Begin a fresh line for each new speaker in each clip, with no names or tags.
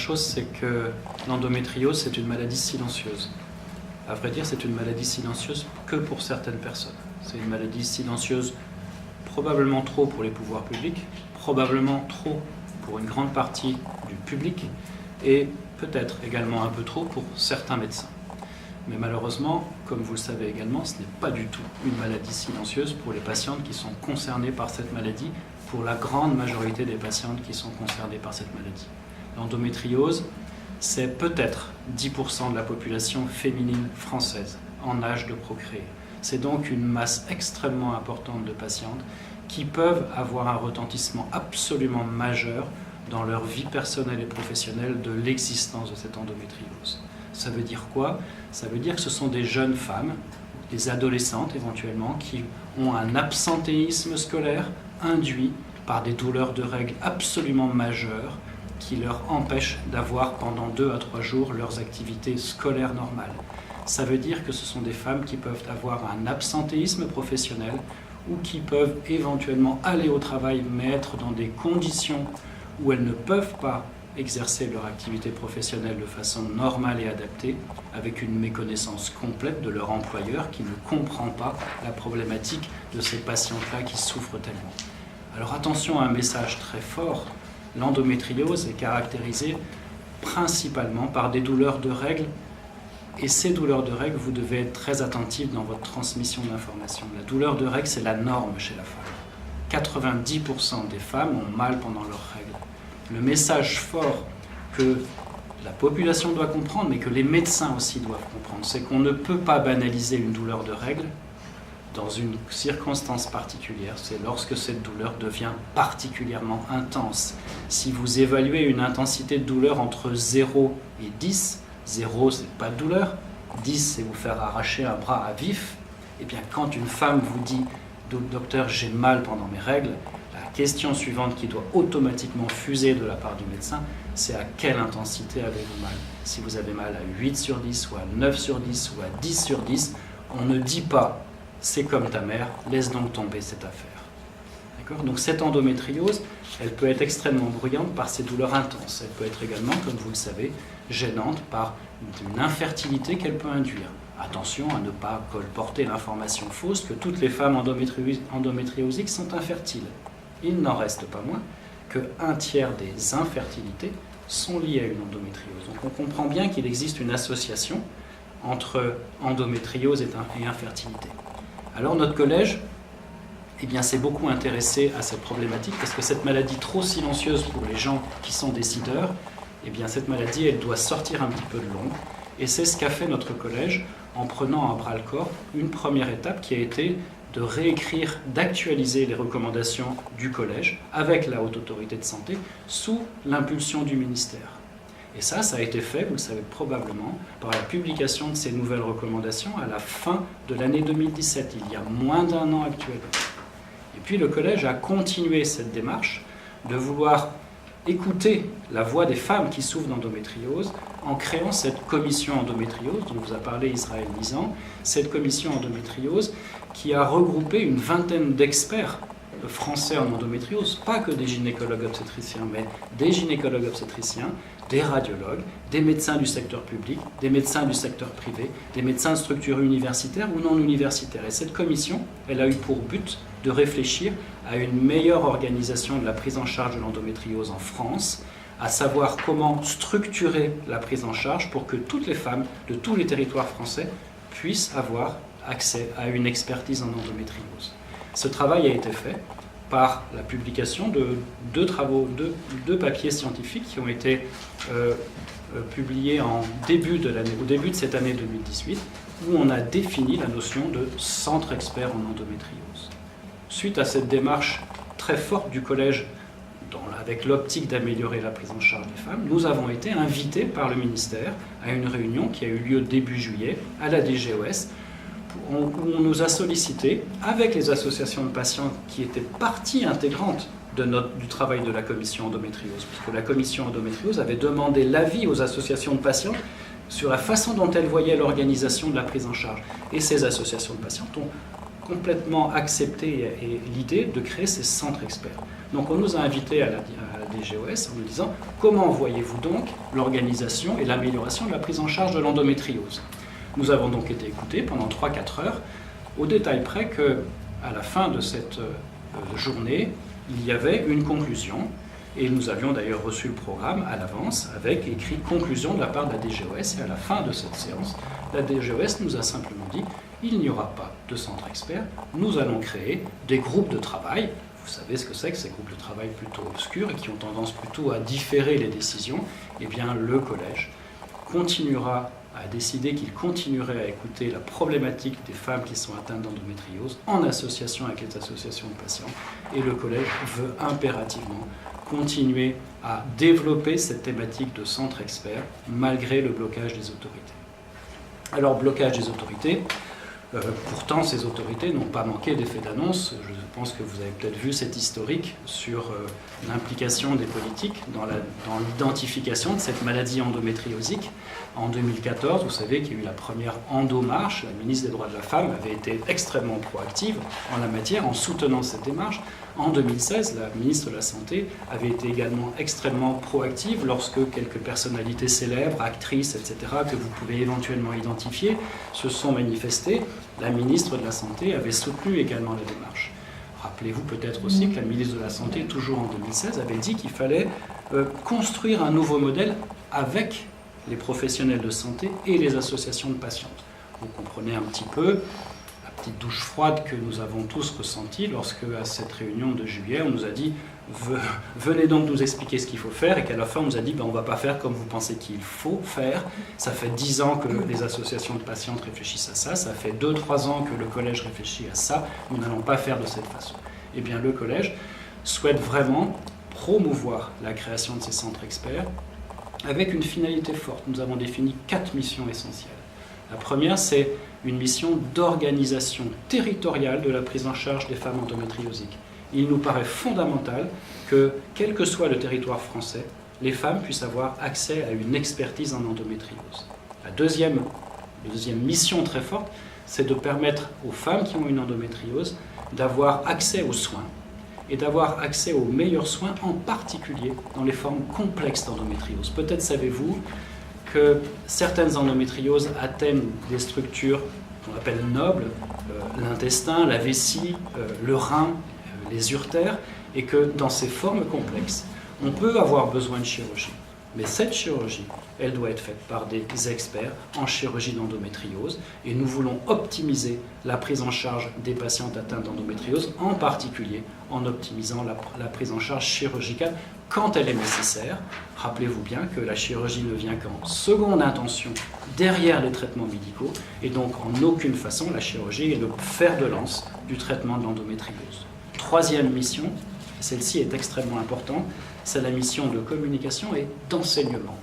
chose, c'est que l'endométriose, c'est une maladie silencieuse. À vrai dire, c'est une maladie silencieuse que pour certaines personnes. C'est une maladie silencieuse probablement trop pour les pouvoirs publics, probablement trop pour une grande partie du public et peut-être également un peu trop pour certains médecins. Mais malheureusement, comme vous le savez également, ce n'est pas du tout une maladie silencieuse pour les patientes qui sont concernées par cette maladie, pour la grande majorité des patientes qui sont concernées par cette maladie. L'endométriose, c'est peut-être 10% de la population féminine française en âge de procréer. C'est donc une masse extrêmement importante de patientes qui peuvent avoir un retentissement absolument majeur dans leur vie personnelle et professionnelle de l'existence de cette endométriose. Ça veut dire quoi? Ça veut dire que ce sont des jeunes femmes, des adolescentes éventuellement, qui ont un absentéisme scolaire induit par des douleurs de règles absolument majeures qui leur empêchent d'avoir pendant 2 à 3 jours leurs activités scolaires normales. Ça veut dire que ce sont des femmes qui peuvent avoir un absentéisme professionnel ou qui peuvent éventuellement aller au travail mais être dans des conditions où elles ne peuvent pas exercer leur activité professionnelle de façon normale et adaptée, avec une méconnaissance complète de leur employeur qui ne comprend pas la problématique de ces patientes-là qui souffrent tellement. Alors attention à un message très fort, l'endométriose est caractérisée principalement par des douleurs de règles, et ces douleurs de règles, vous devez être très attentif dans votre transmission d'informations. La douleur de règles, c'est la norme chez la femme. 90% des femmes ont mal pendant leurs règles. Le message fort que la population doit comprendre, mais que les médecins aussi doivent comprendre, c'est qu'on ne peut pas banaliser une douleur de règles dans une circonstance particulière. C'est lorsque cette douleur devient particulièrement intense. Si vous évaluez une intensité de douleur entre 0 et 10, 0 c'est pas de douleur, 10 c'est vous faire arracher un bras à vif, et bien quand une femme vous dit « Docteur, j'ai mal pendant mes règles », la question suivante qui doit automatiquement fuser de la part du médecin, c'est à quelle intensité avez-vous mal? Si vous avez mal à 8 sur 10, ou à 9 sur 10, ou à 10 sur 10, on ne dit pas « c'est comme ta mère, laisse donc tomber cette affaire ». D'accord? Donc cette endométriose, elle peut être extrêmement bruyante par ses douleurs intenses. Elle peut être également, comme vous le savez, gênante par une infertilité qu'elle peut induire. Attention à ne pas colporter l'information fausse que toutes les femmes endométriosiques sont infertiles. Il n'en reste pas moins qu'un tiers des infertilités sont liées à une endométriose. Donc on comprend bien qu'il existe une association entre endométriose et infertilité. Alors notre collège s'est beaucoup intéressé à cette problématique parce que cette maladie trop silencieuse pour les gens qui sont décideurs, cette maladie elle doit sortir un petit peu de l'ombre. Et c'est ce qu'a fait notre collège en prenant à bras-le-corps une première étape qui a été de réécrire, d'actualiser les recommandations du collège avec la Haute Autorité de Santé sous l'impulsion du ministère. Et ça a été fait, vous le savez probablement, par la publication de ces nouvelles recommandations à la fin de l'année 2017, il y a moins d'1 an actuellement. Et puis le collège a continué cette démarche de vouloir écouter la voix des femmes qui souffrent d'endométriose en créant cette commission endométriose dont vous a parlé Israël Nizan, cette commission endométriose qui a regroupé une vingtaine d'experts français en endométriose, pas que des gynécologues obstétriciens, mais des gynécologues obstétriciens, des radiologues, des médecins du secteur public, des médecins du secteur privé, des médecins de structures universitaires ou non universitaires. Et cette commission, elle a eu pour but de réfléchir à une meilleure organisation de la prise en charge de l'endométriose en France, à savoir comment structurer la prise en charge pour que toutes les femmes de tous les territoires français puissent avoir accès à une expertise en endométriose. Ce travail a été fait par la publication de deux papiers scientifiques qui ont été publiés au début de cette année 2018, où on a défini la notion de centre expert en endométriose. Suite à cette démarche très forte du collège, avec l'optique d'améliorer la prise en charge des femmes, nous avons été invités par le ministère à une réunion qui a eu lieu début juillet à la DGOS, où on nous a sollicité, avec les associations de patients qui étaient partie intégrante du travail de la commission endométriose, puisque la commission endométriose avait demandé l'avis aux associations de patients sur la façon dont elles voyaient l'organisation de la prise en charge. Et ces associations de patients ont complètement accepté l'idée de créer ces centres experts. Donc on nous a invités à la DGOS en nous disant « Comment voyez-vous donc l'organisation et l'amélioration de la prise en charge de l'endométriose ?» Nous avons donc été écoutés pendant 3-4 heures, au détail près qu'à la fin de cette journée, il y avait une conclusion, et nous avions d'ailleurs reçu le programme à l'avance avec écrit conclusion de la part de la DGOS, et à la fin de cette séance, la DGOS nous a simplement dit il n'y aura pas de centre expert, nous allons créer des groupes de travail. Vous savez ce que c'est que ces groupes de travail plutôt obscurs et qui ont tendance plutôt à différer les décisions. Eh bien, le collège continuera à décider qu'il continuerait à écouter la problématique des femmes qui sont atteintes d'endométriose en association avec les associations de patients. Et le collège veut impérativement continuer à développer cette thématique de centre expert malgré le blocage des autorités. Alors, blocage des autorités, pourtant ces autorités n'ont pas manqué d'effets d'annonce. Je pense que vous avez peut-être vu cet historique sur l'implication des politiques dans l'identification de cette maladie endométriosique. En 2014, vous savez qu'il y a eu la première endomarche. La ministre des Droits de la Femme avait été extrêmement proactive en la matière en soutenant cette démarche. En 2016, la ministre de la Santé avait été également extrêmement proactive lorsque quelques personnalités célèbres, actrices, etc., que vous pouvez éventuellement identifier, se sont manifestées. La ministre de la Santé avait soutenu également la démarche. Rappelez-vous peut-être aussi que la ministre de la Santé, toujours en 2016, avait dit qu'il fallait construire un nouveau modèle avec les professionnels de santé et les associations de patientes. Vous comprenez un petit peu la petite douche froide que nous avons tous ressentie lorsque, à cette réunion de juillet, on nous a dit « Venez donc nous expliquer ce qu'il faut faire » et qu'à la fin, on nous a dit « On ne va pas faire comme vous pensez qu'il faut faire. Ça fait 10 ans que les associations de patientes réfléchissent à ça. Ça fait 2-3 ans que le collège réfléchit à ça. Nous n'allons pas faire de cette façon. » Eh bien, le collège souhaite vraiment promouvoir la création de ces centres experts avec une finalité forte. Nous avons défini 4 missions essentielles. La première, c'est une mission d'organisation territoriale de la prise en charge des femmes endométriosiques. Il nous paraît fondamental que, quel que soit le territoire français, les femmes puissent avoir accès à une expertise en endométriose. La deuxième mission très forte, c'est de permettre aux femmes qui ont une endométriose d'avoir accès aux soins et d'avoir accès aux meilleurs soins, en particulier dans les formes complexes d'endométriose. Peut-être savez-vous que certaines endométrioses atteignent des structures qu'on appelle nobles, l'intestin, la vessie, le rein, les uretères, et que dans ces formes complexes, on peut avoir besoin de chirurgie. Mais cette chirurgie, elle doit être faite par des experts en chirurgie d'endométriose, et nous voulons optimiser la prise en charge des patientes atteintes d'endométriose, en particulier en optimisant la prise en charge chirurgicale quand elle est nécessaire. Rappelez-vous bien que la chirurgie ne vient qu'en seconde intention derrière les traitements médicaux, et donc en aucune façon la chirurgie est le fer de lance du traitement de l'endométriose. Troisième mission, celle-ci est extrêmement importante, c'est la mission de communication et d'enseignement.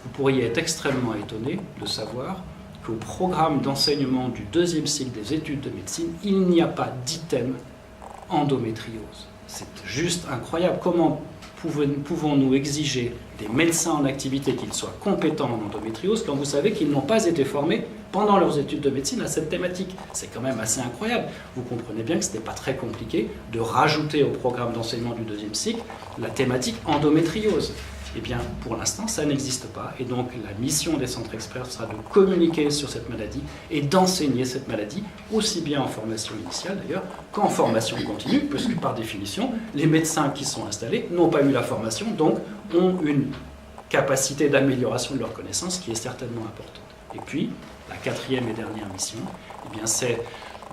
Vous pourriez être extrêmement étonné de savoir qu'au programme d'enseignement du 2e cycle des études de médecine, il n'y a pas d'item endométriose. C'est juste incroyable. Comment pouvons-nous exiger des médecins en activité qu'ils soient compétents en endométriose quand vous savez qu'ils n'ont pas été formés pendant leurs études de médecine à cette thématique? C'est quand même assez incroyable. Vous comprenez bien que ce n'était pas très compliqué de rajouter au programme d'enseignement du 2e cycle la thématique endométriose. Eh bien, pour l'instant, ça n'existe pas. Et donc, la mission des centres experts sera de communiquer sur cette maladie et d'enseigner cette maladie, aussi bien en formation initiale d'ailleurs qu'en formation continue, puisque par définition, les médecins qui sont installés n'ont pas eu la formation, donc ont une capacité d'amélioration de leurs connaissances qui est certainement importante. Et puis, la 4e et dernière mission, eh bien, c'est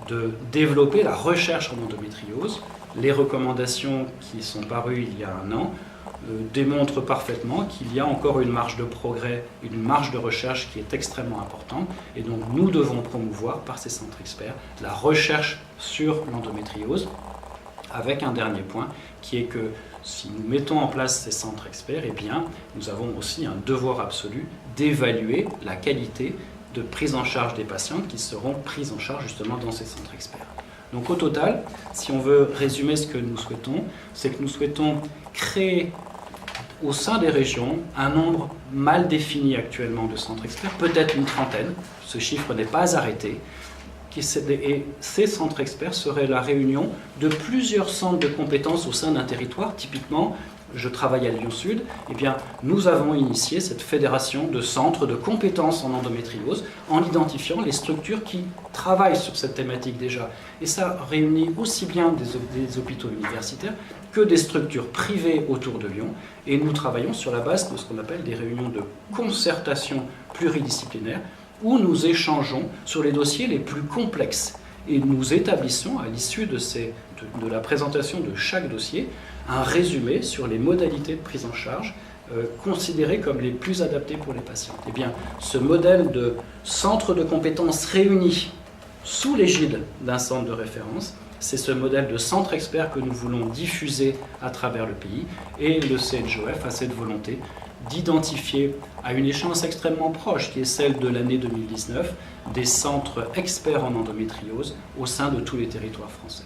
de développer la recherche en endométriose. Les recommandations qui sont parues il y a 1 an démontre parfaitement qu'il y a encore une marge de progrès, une marge de recherche qui est extrêmement importante, et donc nous devons promouvoir par ces centres experts la recherche sur l'endométriose, avec un dernier point qui est que si nous mettons en place ces centres experts, eh bien, nous avons aussi un devoir absolu d'évaluer la qualité de prise en charge des patientes qui seront prises en charge justement dans ces centres experts. Donc au total, si on veut résumer ce que nous souhaitons, c'est que nous souhaitons créer au sein des régions un nombre mal défini actuellement de centres experts, peut-être une trentaine, ce chiffre n'est pas arrêté, et ces centres experts seraient la réunion de plusieurs centres de compétences au sein d'un territoire. Typiquement, je travaille à Lyon Sud, eh bien, nous avons initié cette fédération de centres de compétences en endométriose en identifiant les structures qui travaillent sur cette thématique déjà. Et ça réunit aussi bien des hôpitaux universitaires que des structures privées autour de Lyon. Et nous travaillons sur la base de ce qu'on appelle des réunions de concertation pluridisciplinaire où nous échangeons sur les dossiers les plus complexes. Et nous établissons, à l'issue de la présentation de chaque dossier, un résumé sur les modalités de prise en charge considérées comme les plus adaptées pour les patients. Eh bien, ce modèle de centre de compétences réunis sous l'égide d'un centre de référence, c'est ce modèle de centre expert que nous voulons diffuser à travers le pays. Et le CNJOF a cette volonté d'identifier à une échéance extrêmement proche, qui est celle de l'année 2019, des centres experts en endométriose au sein de tous les territoires français.